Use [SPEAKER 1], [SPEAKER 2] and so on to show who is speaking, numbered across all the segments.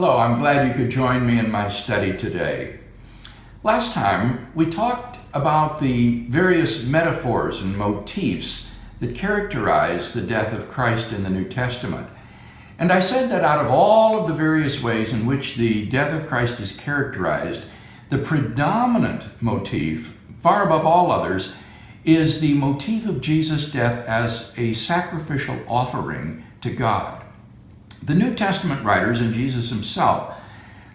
[SPEAKER 1] Hello, I'm glad you could join me in my study today. Last time, we talked about the various metaphors and motifs that characterize the death of Christ in the New Testament. And I said that out of all of the various ways in which the death of Christ is characterized, the predominant motif, far above all others, is the motif of Jesus' death as a sacrificial offering to God. The New Testament writers and Jesus himself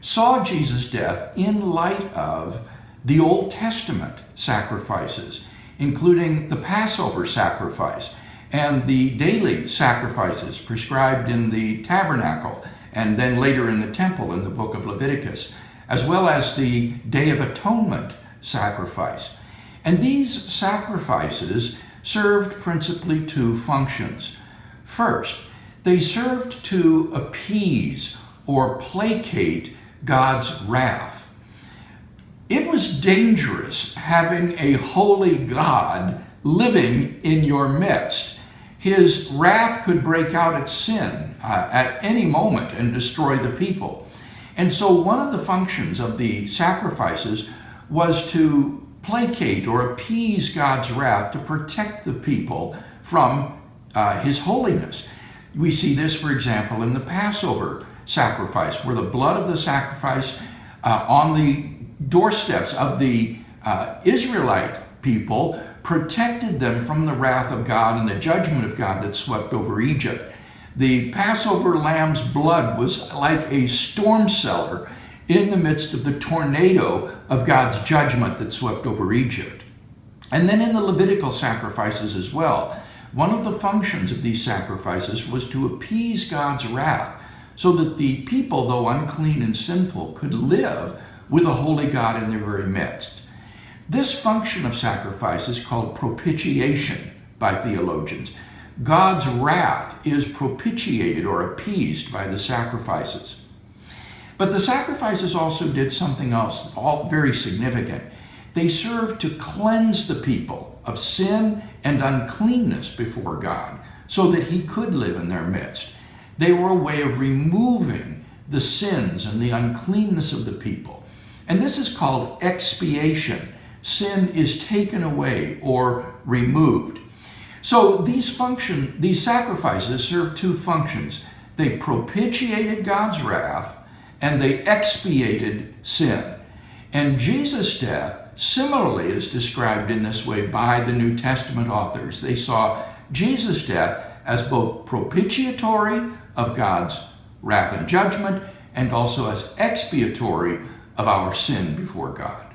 [SPEAKER 1] saw Jesus' death in light of the Old Testament sacrifices, including the Passover sacrifice and the daily sacrifices prescribed in the tabernacle and then later in the temple in the book of Leviticus, as well as the Day of Atonement sacrifice. And these sacrifices served principally two functions. First, they served to appease or placate God's wrath. It was dangerous having a holy God living in your midst. His wrath could break out at sin at any moment and destroy the people. And so one of the functions of the sacrifices was to placate or appease God's wrath, to protect the people from his holiness. We see this, for example, in the Passover sacrifice, where the blood of the sacrifice on the doorsteps of the Israelite people protected them from the wrath of God and the judgment of God that swept over Egypt. The Passover lamb's blood was like a storm cellar in the midst of the tornado of God's judgment that swept over Egypt. And then in the Levitical sacrifices as well, one of the functions of these sacrifices was to appease God's wrath so that the people, though unclean and sinful, could live with a holy God in their very midst. This function of sacrifice is called propitiation by theologians. God's wrath is propitiated or appeased by the sacrifices. But the sacrifices also did something else, all very significant. They served to cleanse the people of sin and uncleanness before God so that he could live in their midst. They were a way of removing the sins and the uncleanness of the people. And this is called expiation. Sin is taken away or removed. So these sacrifices serve two functions. They propitiated God's wrath and they expiated sin. And Jesus' death similarly is described in this way by the New Testament authors. They saw Jesus' death as both propitiatory of God's wrath and judgment and also as expiatory of our sin before God.